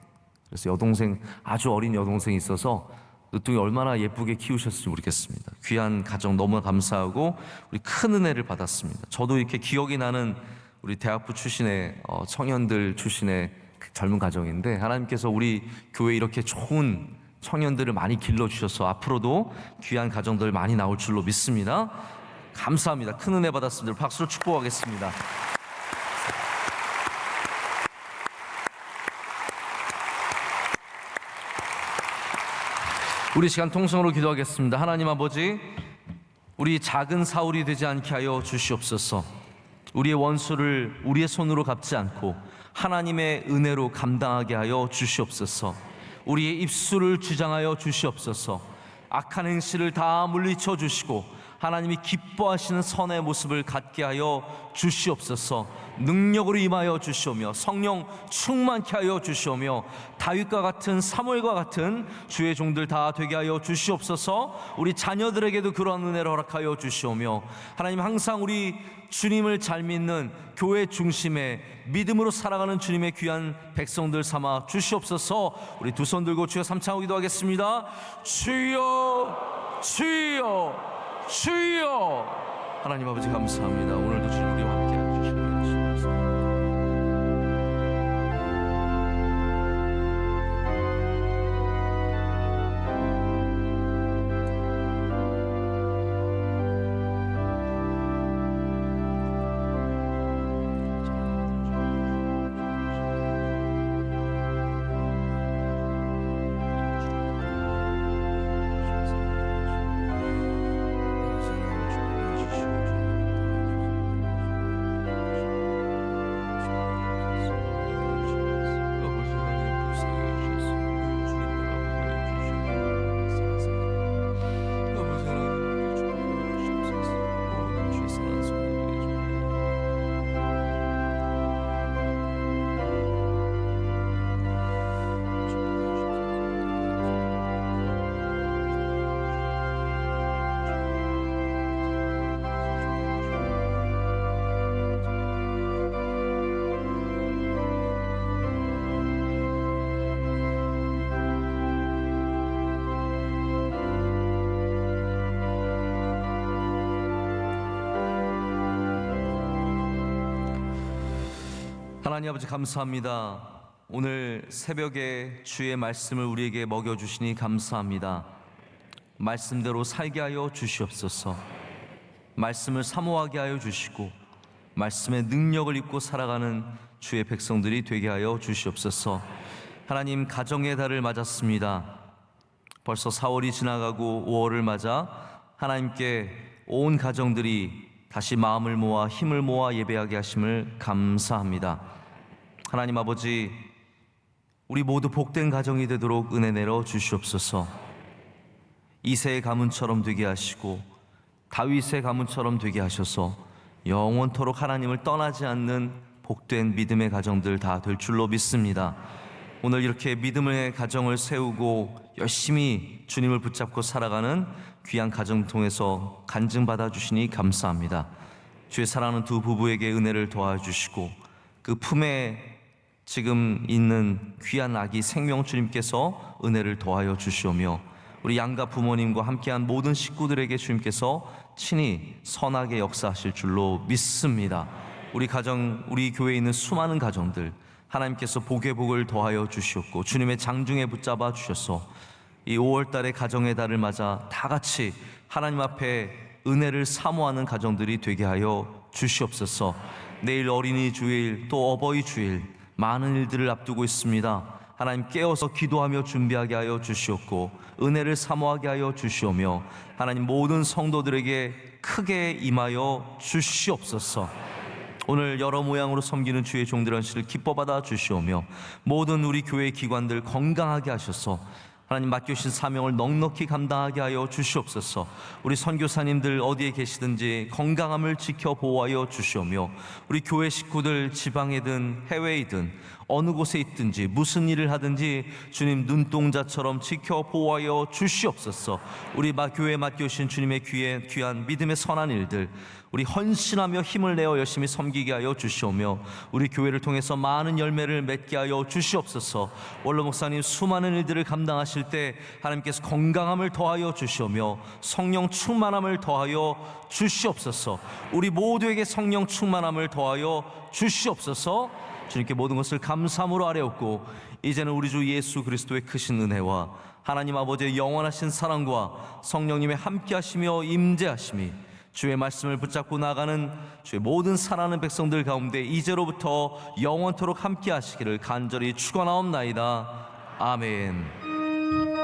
그래서 여동생, 아주 어린 여동생이 있어서 늦둥이 얼마나 예쁘게 키우셨을지 모르겠습니다. 귀한 가정 너무 감사하고 우리 큰 은혜를 받았습니다. 저도 이렇게 기억이 나는 우리 대학부 출신의 청년들 출신의 젊은 가정인데, 하나님께서 우리 교회에 이렇게 좋은 청년들을 많이 길러주셔서 앞으로도 귀한 가정들 많이 나올 줄로 믿습니다. 감사합니다. 큰 은혜 받았습니다. 박수로 축복하겠습니다. 우리 시간 통성으로 기도하겠습니다. 하나님 아버지, 우리 작은 사울이 되지 않게 하여 주시옵소서. 우리의 원수를 우리의 손으로 갚지 않고 하나님의 은혜로 감당하게 하여 주시옵소서. 우리의 입술을 주장하여 주시옵소서. 악한 행실을 다 물리쳐 주시고 하나님이 기뻐하시는 선의 모습을 갖게 하여 주시옵소서. 능력으로 임하여 주시오며 성령 충만케 하여 주시오며 다윗과 같은 사무엘과 같은 주의 종들 다 되게 하여 주시옵소서. 우리 자녀들에게도 그러한 은혜를 허락하여 주시오며 하나님, 항상 우리 주님을 잘 믿는 교회 중심의 믿음으로 살아가는 주님의 귀한 백성들 삼아 주시옵소서. 우리 두 손 들고 주여 삼창하고 기도하겠습니다. 주여, 주여, 주여. 하나님 아버지 감사합니다. 오늘도 주님 우리와 함께 해주시고 하나님 아버지 감사합니다. 오늘 새벽에 주의 말씀을 우리에게 먹여주시니 감사합니다. 말씀대로 살게 하여 주시옵소서. 말씀을 사모하게 하여 주시고 말씀의 능력을 입고 살아가는 주의 백성들이 되게 하여 주시옵소서. 하나님, 가정의 달을 맞았습니다. 벌써 4월이 지나가고 5월을 맞아 하나님께 온 가정들이 다시 마음을 모아 힘을 모아 예배하게 하심을 감사합니다. 하나님 아버지, 우리 모두 복된 가정이 되도록 은혜 내려 주시옵소서. 이새의 가문처럼 되게 하시고 다윗의 가문처럼 되게 하셔서 영원토록 하나님을 떠나지 않는 복된 믿음의 가정들 다 될 줄로 믿습니다. 오늘 이렇게 믿음의 가정을 세우고 열심히 주님을 붙잡고 살아가는 귀한 가정 통해서 간증받아 주시니 감사합니다. 주의 사랑하는 두 부부에게 은혜를 도와주시고 그 품에 지금 있는 귀한 아기 생명 주님께서 은혜를 더하여 주시오며 우리 양가 부모님과 함께한 모든 식구들에게 주님께서 친히 선하게 역사하실 줄로 믿습니다. 우리 가정, 우리 교회에 있는 수많은 가정들 하나님께서 복의 복을 더하여 주시옵고 주님의 장중에 붙잡아 주셔서 이 5월달의 가정의 달을 맞아 다 같이 하나님 앞에 은혜를 사모하는 가정들이 되게 하여 주시옵소서. 내일 어린이 주일 또 어버이 주일 많은 일들을 앞두고 있습니다. 하나님 깨어서 기도하며 준비하게 하여 주시옵고 은혜를 사모하게 하여 주시오며 하나님 모든 성도들에게 크게 임하여 주시옵소서. 오늘 여러 모양으로 섬기는 주의 종들의 헌신을 기뻐 받아 주시오며 모든 우리 교회 기관들 건강하게 하셔서 하나님 맡겨주신 사명을 넉넉히 감당하게 하여 주시옵소서. 우리 선교사님들 어디에 계시든지 건강함을 지켜 보호하여 주시오며 우리 교회 식구들 지방이든 해외이든 어느 곳에 있든지 무슨 일을 하든지 주님 눈동자처럼 지켜 보호하여 주시옵소서. 우리 교회에 맡겨주신 주님의 귀한 믿음의 선한 일들 우리 헌신하며 힘을 내어 열심히 섬기게 하여 주시오며 우리 교회를 통해서 많은 열매를 맺게 하여 주시옵소서. 원로 목사님 수많은 일들을 감당하실 때 하나님께서 건강함을 더하여 주시오며 성령 충만함을 더하여 주시옵소서. 우리 모두에게 성령 충만함을 더하여 주시옵소서. 주님께 모든 것을 감사함으로 아뢰옵고 이제는 우리 주 예수 그리스도의 크신 은혜와 하나님 아버지의 영원하신 사랑과 성령님의 함께하시며 임재하심이 주의 말씀을 붙잡고 나가는 주의 모든 사랑하는 백성들 가운데 이제로부터 영원토록 함께하시기를 간절히 축원하옵나이다. 아멘.